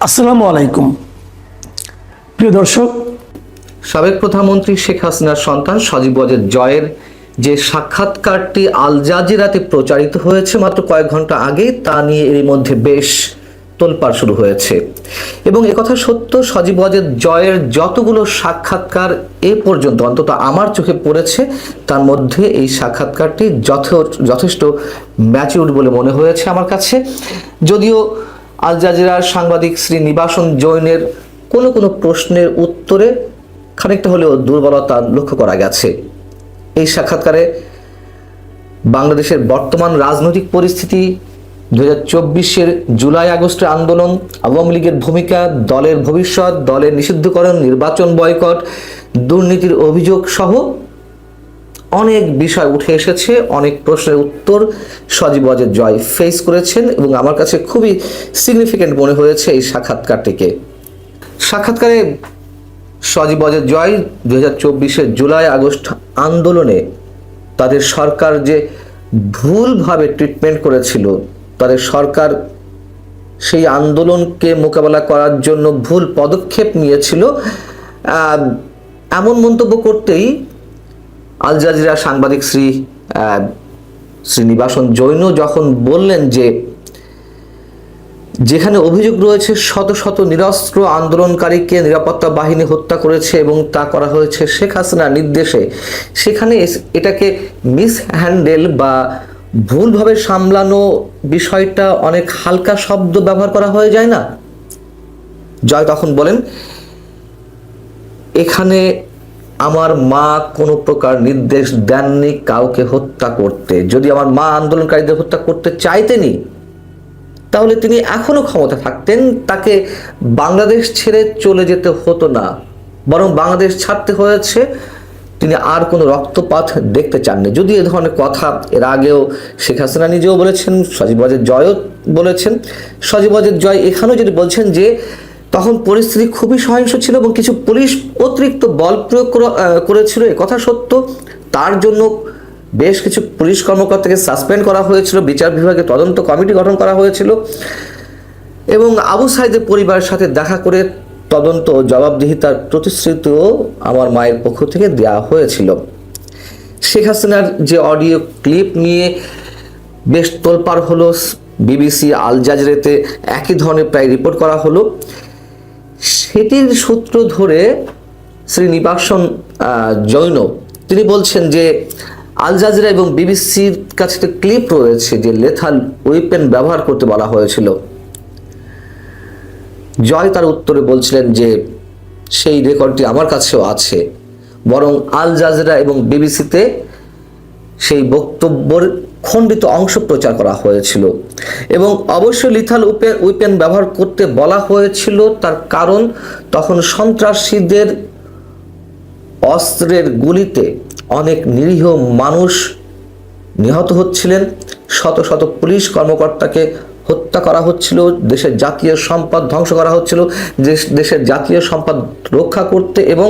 আসসালামু আলাইকুম প্রিয় দর্শক, সাবেক প্রধানমন্ত্রী শেখ হাসিনার সন্তান সজীব ওয়াজেদ জয়ের যে সাক্ষাৎকারটি আল জাজিরাতে প্রচারিত হয়েছে মাত্র কয়েক ঘন্টা আগে, তা নিয়ে এর মধ্যে বেশ তোলপাড় শুরু হয়েছে। এবং একথা সত্য, সজীব ওয়াজেদ জয়ের যতগুলো সাক্ষাৎকার এ পর্যন্ত অন্তত আমার চোখে পড়েছে, তার মধ্যে এই সাক্ষাৎকারটি যথেষ্ট ম্যাচিউরড বলে মনে হয়েছে আমার কাছে। যদিও আল জাজিরার সাংবাদিক শ্রী নিবাসন জৈনের কোনো কোনো প্রশ্নের উত্তরে খানিকটা হলেও দুর্বলতা লক্ষ্য করা গেছে। এই সাক্ষাৎকারে বাংলাদেশের বর্তমান রাজনৈতিক পরিস্থিতি, 2024-এর জুলাই আগস্টের আন্দোলন, আওয়ামী লীগের ভূমিকা, দলের ভবিষ্যৎ, দলের নিষিদ্ধকরণ, নির্বাচন বয়কট, দুর্নীতির অভিযোগ সহ অনেক বিষয় উঠে এসেছে। অনেক প্রশ্নের উত্তর সজীব ওয়াজেদ জয় ফেস করেছেন এবং আমার কাছে খুবই সিগনিফিক্যান্ট মনে হয়েছে এই সাক্ষাৎকারটিকে। সাক্ষাৎকারে সজীব ওয়াজেদ জয় 2024-এর জুলাই আগস্ট আন্দোলনে তাদের সরকার যে ভুলভাবে ট্রিটমেন্ট করেছিল, তাদের সরকার সেই আন্দোলনকে মোকাবেলা করার জন্য ভুল পদক্ষেপ নিয়েছিল, এমন মন্তব্য করতেই আল জাজিরা সাংবাদিক শ্রী নিবাসন জৈন যখন বললেন যে যেখানে অভিযোগ রয়েছে শত শত নিরস্ত্র আন্দোলনকারীকে নিরাপত্তা বাহিনী হত্যা করেছে এবং তা করা হয়েছে শেখ হাসিনার নির্দেশে, সেখানে এটাকে মিসহ্যান্ডেল বা ভুলভাবে সামলানো বিষয়টা অনেক হালকা শব্দ ব্যবহার করা হয়ে যায় না। জয় তখন বলেন, এখানে আমার মা কোনো প্রকার নির্দেশ দেননি কাউকে হত্যা করতে। যদি আমার মা আন্দোলনকারীদের হত্যা করতে চাইতেনি, তাহলে তিনি এখনো ক্ষমতা থাকতেন, তাকে বাংলাদেশ ছেড়ে চলে যেতে হতো না, বরং বাংলাদেশ ছাড়তে হয়েছে। তিনি আর কোনো রক্তপাত দেখতে চাননি। যদি এ ধরনের কথা এর আগেও শেখ হাসিনা নিজেও বলেছেন, সজীব ওয়াজেদ জয়ও বলেছেন। সজীব ওয়াজেদ জয় এখানেও যদি বলছেন যে তখন পরিস্থিতি খুবই সহিংস ছিল এবং কিছু পুলিশ অতিরিক্ত বল প্রয়োগ করেছিল, এ কথা সত্য। তার জন্য বেশ কিছু পুলিশ কর্মকর্তাকে সাসপেন্ড করা হয়েছিল, বিচার বিভাগে তদন্ত কমিটি গঠন করা হয়েছিল এবং আবু সাইদের পরিবারের সাথে দেখা করে তদন্ত জবাবদিহিতার প্রতিশ্রুতিও আমার মায়ের পক্ষ থেকে দেওয়া হয়েছিল। শেখ হাসিনার যে অডিও ক্লিপ নিয়ে বেশ তোলপাড় হলো, বিবিসি, আল জাজিরাতে একই ধরনের প্রায় রিপোর্ট করা হলো, সেটির সূত্র ধরে শ্রী নিবাসন জৈন তিনি বলছেন যে আল জাজিরা এবং বিবিসির কাছে একটা ক্লিপ রয়েছে যে লেথাল ওয়েপেন ব্যবহার করতে বলা হয়েছিল। জয় তার উত্তরে বলছিলেন যে সেই রেকর্ডটি আমার কাছেও আছে, বরং আল জাজিরা এবং বিবিসিতে সেই বক্তব্যের খণ্ডিত অংশ প্রচার করা হয়েছিল এবং অবশ্যই লিথাল ওয়েপেন ব্যবহার করতে বলা হয়েছিল। তার কারণ তখন সন্ত্রাসীদের অস্ত্রের গুলিতে অনেক নিরীহ মানুষ নিহত হচ্ছিলেন, শত শত পুলিশ কর্মকর্তাকে হত্যা করা হচ্ছিল, দেশের জাতীয় সম্পদ ধ্বংস করা হচ্ছিল। দেশের জাতীয় সম্পদ রক্ষা করতে এবং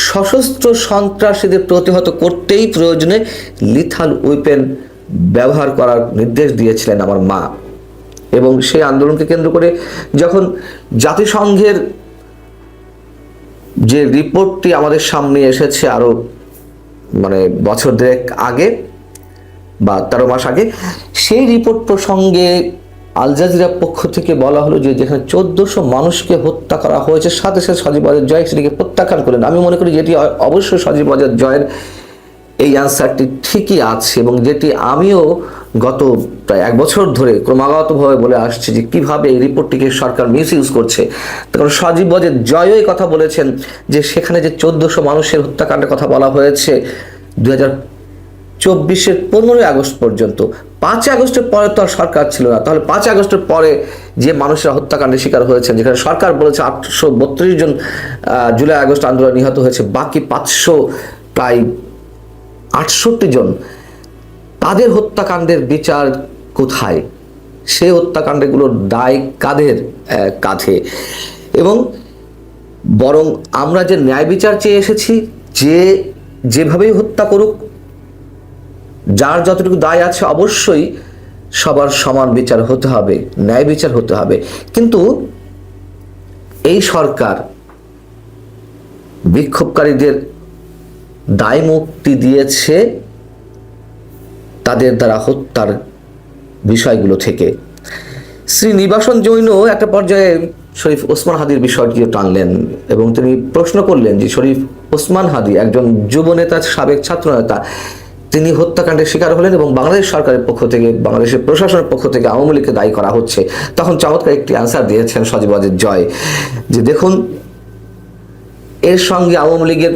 সশস্ত্র সন্ত্রাসীদের প্রতিহত করতেই প্রয়োজনে লিথাল ওয়েপেন ব্যবহার করার নির্দেশ দিয়েছিলেন আমার মা। এবং সেই আন্দোলনকে কেন্দ্র করে যখন জাতিসংঘের যে রিপোর্টটি আমাদের সামনে এসেছে আরো বছর দেড়েক আগে বা 13 মাস আগে, সেই রিপোর্ট প্রসঙ্গে আল জাজিরার পক্ষ থেকে বলা হলো যে যেখানে 1400 মানুষকে হত্যা করা হয়েছে, সাথে সাথে সজীব ওয়াজেদ জয় সেটিকে প্রত্যাখ্যান করলেন। আমি মনে করি যেটি অবশ্যই সজীব ওয়াজেদ জয়ের এই আনসারটি ঠিকই আছে এবং যেটি আমিও গত প্রায় 1 বছর ধরে ক্রমাগতভাবে বলে আসছি যে কিভাবে এই রিপোর্টটিকে সরকার মিসইউজ করছে। কারণ সজীব ওয়াজেদ জয়ও এই কথা বলেছেন যে সেখানে যে 1400 মানুষের হত্যাকাণ্ডের কথা বলা হয়েছে 2024-এর 15 আগস্ট পর্যন্ত, 5 আগস্টের পরে তো আর সরকার ছিল না। তাহলে 5 আগস্টের পরে যে মানুষরা হত্যাকাণ্ডের শিকার হয়েছেন, যেখানে সরকার বলেছে 832 জন জুলাই আগস্ট আন্দোলন নিহত হয়েছে, বাকি 500 প্রায় 68 জন, তাদের হত্যাকাণ্ডের বিচার কোথায়? সেই হত্যাকাণ্ডগুলোর দায় কাদের কাঁধে? এবং বরং আমরা যে ন্যায় বিচার চেয়ে এসেছি, যেভাবেই হত্যা করুক, যার যতটুকু দায় আছে অবশ্যই সবার সমান বিচার হতে হবে, ন্যায় বিচার হতে হবে। কিন্তু এই সরকার বিক্ষোভকারীদের দায় মুক্তি দিয়েছে তাদের দ্বারা হত্যার বিষয়গুলো থেকে। শ্রীনিবাসন জৈনও একটা পর্যায়ে শরীফ ওসমান হাদির বিষয়টিও টানলেন এবং তিনি প্রশ্ন করলেন যে শরীফ ওসমান হাদি একজন যুব নেতা, সাবেক ছাত্র নেতা, তিনি হত্যাকাণ্ডের শিকার হলেন এবং বাংলাদেশ সরকারের পক্ষ থেকে, বাংলাদেশের প্রশাসনের পক্ষ থেকে আওয়ামী লীগকে দায়ী করা হচ্ছে। তখন চমৎকার একটি অ্যান্সার দিয়েছেন সজীব ওয়াজেদ জয় যে দেখুন, এর সঙ্গে আওয়ামী লীগের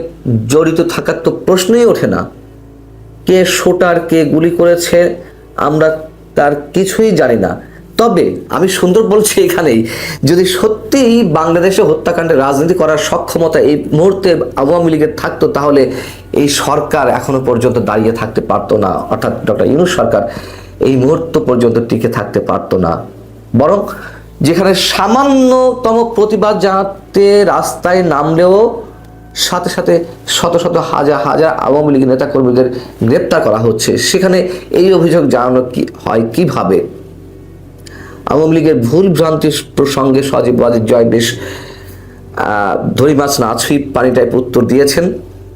জড়িত থাকার তো প্রশ্নই ওঠে না। কে শুটার, কে গুলি করেছে আমরা তার কিছুই জানি না। তবে আমি সুন্দর বলছি এখানেই, যদি সত্যিই বাংলাদেশে হত্যাকাণ্ডে রাজনীতি করার সক্ষমতা এই মুহূর্তে আওয়ামী লীগের থাকতো, তাহলে এই সরকার এখনো পর্যন্ত দাঁড়িয়ে থাকতে পারতো না, অর্থাৎ ডক্টর ইউনূস সরকার এই মুহূর্ত পর্যন্ত টিকে থাকতে পারতো না। বরং যেখানে সামান্যতম প্রতিবাদ জানাতে রাস্তায় নামলেও সাথে সাথে শত শত হাজার হাজার আওয়ামী লীগ নেতাকর্মীদের গ্রেপ্তার করা হচ্ছে, সেখানে এই অভিযোগ জানানো হয় কিভাবে? আওয়ামী লীগের ভুল ভ্রান্তির প্রসঙ্গে সজীব ওয়াজেদ জয় বেশ ধরি মাছ না ছুঁই পানি টাইপ উত্তর দিয়েছেন।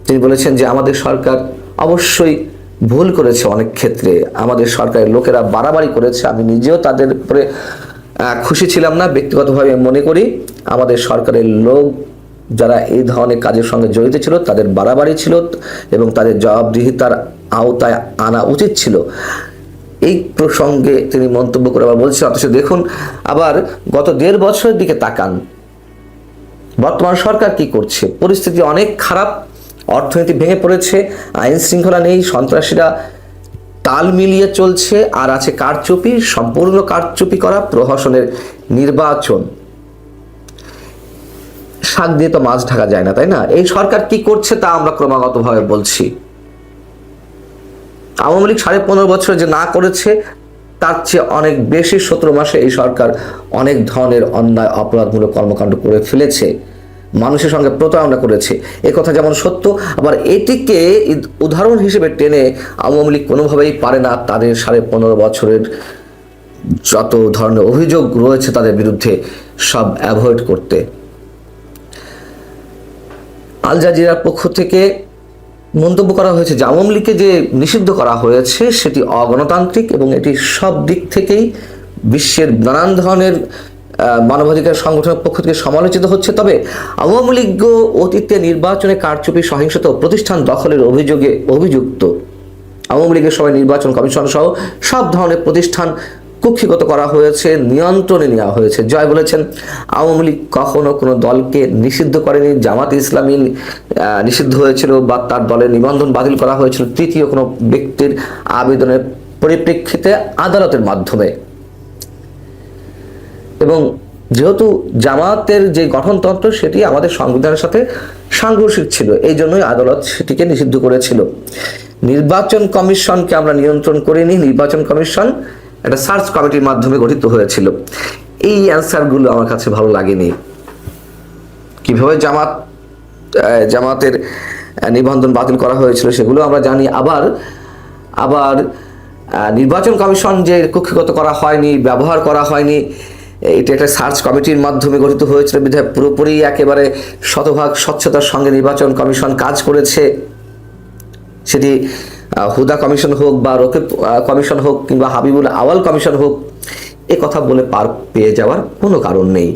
তিনি বলেছেন যে আমাদের সরকার অবশ্যই ভুল করেছে, অনেক ক্ষেত্রে আমাদের সরকারের লোকেরা বাড়াবাড়ি করেছে। আমি নিজেও তাদের উপরে খুশি ছিলাম না, ব্যক্তিগতভাবে মনে করি আমাদের সরকারের লোক যারা এই ধরনের কাজের সঙ্গে জড়িত ছিল তাদের বাড়াবাড়ি ছিল এবং তাদের জবাবদিহিতার আওতায় আনা উচিত ছিল। এই প্রসঙ্গে তিনি মন্তব্য করে আবার বলছেন, অথচ দেখুন আবার গত 1.5 বছরের দিকে তাকান, বর্তমান সরকার কি করছে। পরিস্থিতি অনেক খারাপ, অর্থনীতি ভেঙে পড়েছে, আইন শৃঙ্খলা নেই, সন্ত্রাসীরা তাল মিলিয়ে চলছে, আর আছে কারচুপি, সম্পূর্ণ কারচুপি করা প্রহসনের নির্বাচন। শাক দিয়ে তো মাছ ঢাকা যায় না, তাই না? এই সরকার কি করছে তা আমরা ক্রমাগতভাবে বলছি। আওয়ামী লীগ 15.5 বছর যে না করেছে তার চেয়ে অনেক বেশি 17 মাসে এই সরকার অনেক ধরনের অন্যায় অপরাধমূলক কর্মকাণ্ড করে ফেলেছে, মানুষের সঙ্গে প্রতারণা করেছে। এ কথা যেমন সত্য, আবার এটিকে উদাহরণ হিসেবে টেনে আওয়ামী লীগ কোনোভাবেই পারে না তাদের 15.5 বছরের যত ধরনের অভিযোগ রয়েছে তাদের বিরুদ্ধে সব অ্যাভয়েড করতে। আল জাজিরার পক্ষ থেকে মন্তব্য করা হয়েছে যে আওয়ামী লীগকে যে নিষিদ্ধ করা হয়েছে সেটি অগণতান্ত্রিক এবং এটি সব দিক থেকেই বিশ্বের নানান ধরনের মানবাধিকার সংগঠনের পক্ষ থেকে সমালোচিত হচ্ছে। তবে আওয়ামী লীগ অতীতে নির্বাচনে কারচুপি, সহিংসতা ও প্রতিষ্ঠান দখলের অভিযোগে অভিযুক্ত। আওয়ামী লীগের সবাই নির্বাচন কমিশন সহ সব ধরনের প্রতিষ্ঠান কুক্ষিগত করা হয়েছে, নিয়ন্ত্রণে নেওয়া হয়েছে। জয় বলেছেন, আওয়ামী লীগ কখনো কোনো দলকে নিষিদ্ধ করেনি। জামাত ইসলামী নিষিদ্ধ হয়েছিল বা তার দলের নিবন্ধন বাতিল করা হয়েছিল তৃতীয় কোনো ব্যক্তির আবেদনের পরিপ্রেক্ষিতে আদালতের মাধ্যমে। এবং যেহেতু জামাতের যে গঠনতন্ত্র সেটি আমাদের সংবিধানের সাথে সাংঘর্ষিক ছিল, এই জন্যই আদালত সেটিকে নিষিদ্ধ করেছিল। নির্বাচন কমিশনকে আমরা নিয়ন্ত্রণ করিনি, নির্বাচন কমিশন একটা সার্চ কমিটির মাধ্যমে গঠিত হয়েছিল। এই অ্যান্সারগুলো আমার কাছে ভালো লাগেনি। কিভাবে জামাতের নিবন্ধন বাতিল করা হয়েছিল সেগুলো আমরা জানি। আবার নির্বাচন কমিশন যে কক্ষিগত করা হয়নি, ব্যবহার করা হয়নি, এটা একটা সার্চ কমিটির মাধ্যমে গঠিত হয়েছিল বিধায় পুরোপুরি একেবারে শতভাগ স্বচ্ছতার সঙ্গে নির্বাচন কমিশন কাজ করেছে। সেটি হুদা কমিশন হোক বা রকিব কমিশন হোক কিংবা হাবিবুল আওয়াল কমিশন হোক, এ কথা বলে পার পেয়ে যাওয়ার কোনো কারণ নেই।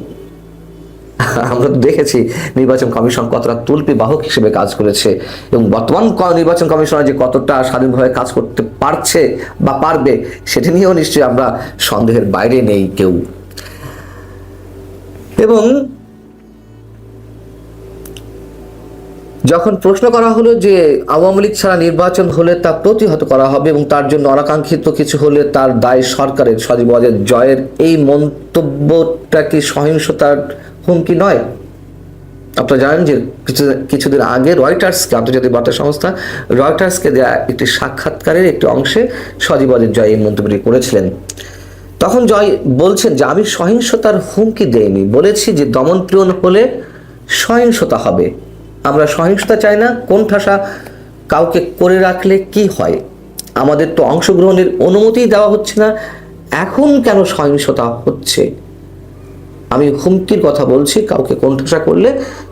আমরা দেখেছি নির্বাচন কমিশন কতটা তুলপি বাহক হিসেবে কাজ করেছে এবং বর্তমান নির্বাচন কমিশনার যে কতটা স্বাধীনভাবে কাজ করতে পারছে বা পারবে সেটা নিয়েও নিশ্চয়ই আমরা সন্দেহের বাইরে নেই কেউ। এবং যখন প্রশ্ন করা হলো যে আওয়ামী লীগ ছাড়া নির্বাচন হলে তা প্রতিহত করা হবে এবং তার জন্য অনাকাঙ্ক্ষিত কিছু হলে তার দায় সরকারের, সজীব ওয়াজেদ জয়ের এই মন্তব্যটা কি সহিংসতার হুমকি নয়? আপনারা জানেন যে কিছুদিন আগে রয়টার্সকে, আন্তর্জাতিক বার্তা সংস্থা রয়টার্সকে দেওয়া একটি সাক্ষাৎকারের একটি অংশে সজীব ওয়াজেদ জয় এই মন্তব্যটি করেছিলেন। তখন জয় বলছেন যে আমি সহিংসতার হুমকি দেইনি, বলেছি যে দমন পীড়ন হলে সহিংসতা হবে। আমরা সহিংসতা চাই না। কোণঠাসা কাউকে করে রাখলে কি হয়? আমাদের তো অংশগ্রহণের অনুমতিই দেওয়া হচ্ছে না, এখন কেন সহিংসতা হচ্ছে? আমি হুমকির কথা বলছি, কাউকে কোণঠাসা করলে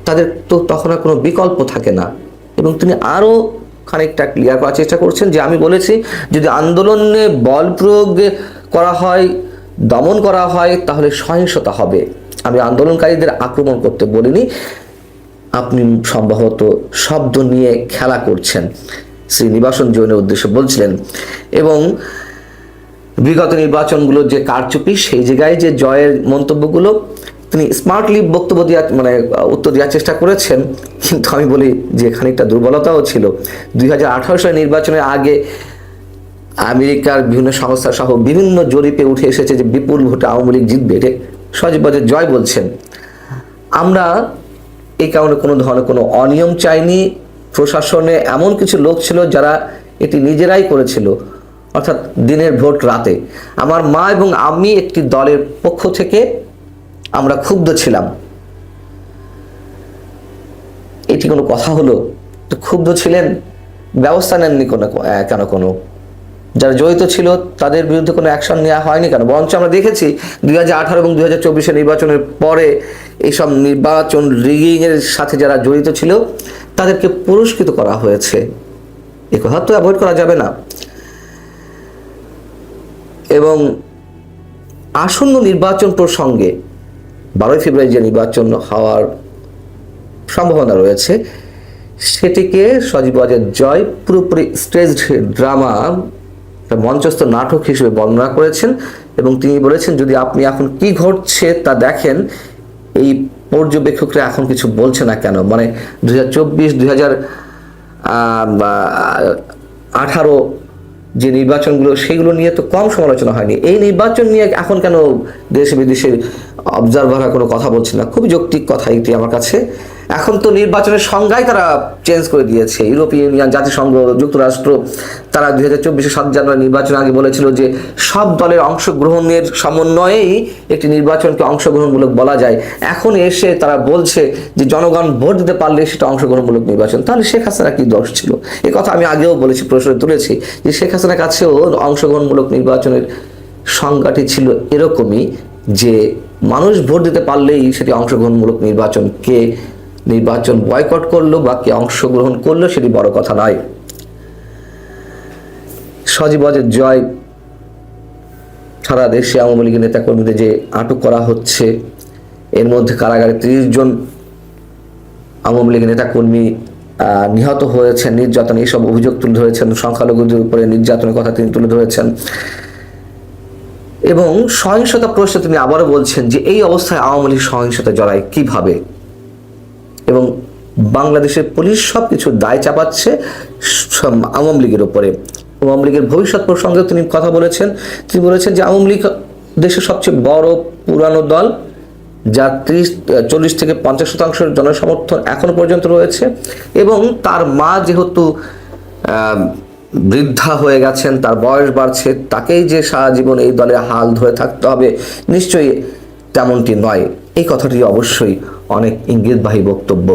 তাদের তো তখন আর কোনো বিকল্প থাকে না। এবং তিনি আরও খানিকটা ক্লিয়ার করার চেষ্টা করছেন যে আমি বলেছি যদি আন্দোলনে বল প্রয়োগ করা হয়, দমন করা হয়, তাহলে সহিংসতা হবে। আমি আন্দোলনকারীদের আক্রমণ করতে বলিনি, আপনি সম্ভবত শব্দ নিয়ে খেলা করছেন, শ্রীনিবাসন জৈনের উদ্দেশ্যে বলছিলেন। এবং বিগত নির্বাচনগুলোর যে কারচুপি, সেই জায়গায় যে জয়ের মন্তব্যগুলো তিনি স্মার্টলি বক্তব্য দেওয়ার উত্তর দেওয়ার চেষ্টা করেছেন, কিন্তু আমি বলি যে খানিকটা দুর্বলতাও ছিল। 2018 সালের নির্বাচনের আগে আমেরিকার বিভিন্ন সংস্থা সহ বিভিন্ন জরিপে উঠে এসেছে যে বিপুল ভোটে আওয়ামী লীগ জিতবে, এটা সজীব ওয়াজেদ জয় বলছেন। আমরা এই কারণে কোনো ধরনের কোনো অনিয়ম চাইনি। প্রশাসনে এমন কিছু লোক ছিল যারা এটি নিজেরাই করেছিল, অর্থাৎ দিনের ভোট রাতে। আমার মা এবং আমি একটি দলের পক্ষ থেকে আমরা ক্ষুব্ধ ছিলাম। এটি কোনো কথা হলো? তো ক্ষুব্ধ ছিলেন, ব্যবস্থা নেননি কেন? কোনো যারা জড়িত ছিল তাদের বিরুদ্ধে কোনো অ্যাকশন নেওয়া হয়নি কেন? বরঞ্চ আমরা দেখেছি 2018 এবং 2024 নির্বাচনের পরে এইসব নির্বাচন রিগিংয়ের সাথে যারা জড়িত ছিল তাদেরকে পুরস্কৃত করা হয়েছে। এ কথা তো অ্যাভয়েড করা যাবে না। এবং আসন্ন নির্বাচন প্রসঙ্গে 12 ফেব্রুয়ারি যে নির্বাচন হওয়ার সম্ভাবনা রয়েছে, সেটিকে সজীব ওয়াজেদ জয় পুরোপুরি স্টেজ ড্রামা, মঞ্চস্থ নাটক হিসেবে বর্ণনা করেছেন। এবং তিনি বলেছেন যদি আপনি এখন কি ঘটছে তা দেখেন, এই পর্যবেক্ষকরা এখন কিছু বলছে না কেন? মানে 2024, 2018 যে নির্বাচনগুলো, সেগুলো নিয়ে তো কম সমালোচনা হয়নি। এই নির্বাচন নিয়ে এখন কেন দেশে বিদেশে অবজারভাররা কোনো কথা বলছে না? খুবই যৌক্তিক কথা এটি আমার কাছে। এখন তো নির্বাচনের সংজ্ঞাই তারা চেঞ্জ করে দিয়েছে। ইউরোপীয় ইউনিয়ন, জাতিসংঘ, যুক্তরাষ্ট্র তারা 2024 7 জানুয়ারি নির্বাচন আগে বলেছিল যে সব দলের অংশগ্রহণের সমন্বয়েই একটি নির্বাচনকে অংশগ্রহণমূলক বলা যায়। এখন এসে তারা বলছে যে জনগণ ভোট দিতে পারলে সেটা অংশগ্রহণমূলক নির্বাচন। তাহলে শেখ হাসিনা কি দোষ ছিল? এ কথা আমি আগেও বলেছি, প্রশ্ন তুলেছি যে শেখ হাসিনার কাছেও অংশগ্রহণমূলক নির্বাচনের সংজ্ঞাটি ছিল এরকমই যে মানুষ ভোট দিতে পারলেই সেটি অংশগ্রহণমূলক নির্বাচন। কে নির্বাচন বয়কট করলো বা কে অংশগ্রহণ করলো সেটি বড় কথা নয়। সজীব ওয়াজেদ জয় সারা দেশে আওয়ামী লীগের নেতাকর্মীদের যে আটক করা হচ্ছে, এর মধ্যে কারাগারে 30 জন আওয়ামী লীগের নেতাকর্মী নিহত হয়েছেন, নির্যাতন, এইসব অভিযোগ তুলে ধরেছেন। সংখ্যালঘুদের উপরে নির্যাতনের কথা তিনি তুলে ধরেছেন। এবং সহিংসতা প্রশ্নে তিনি আবারও বলছেন যে এই অবস্থায় আওয়ামী লীগ সহিংসতা জড়ায় কিভাবে, এবং বাংলাদেশের পুলিশ সবকিছুর দায় চাপাচ্ছে আওয়ামী লীগের উপরে। আওয়ামী লীগের ভবিষ্যৎ প্রসঙ্গে তিনি কথা বলেছেন। তিনি বলেছেন যে আওয়ামী লীগ দেশের সবচেয়ে বড় পুরানো দল, যার 40 থেকে 50% জনসমর্থন এখনো পর্যন্ত রয়েছে। এবং তার মা যেহেতু বৃদ্ধা হয়ে গেছেন, তার বয়স বাড়ছে, তাকেই যে সারা জীবন এই দলে হাল ধরে থাকতে হবে, নিশ্চয়ই তেমনটি নয়। এই কথাটি অবশ্যই অনেক ইঙ্গিতবাহী বক্তব্য।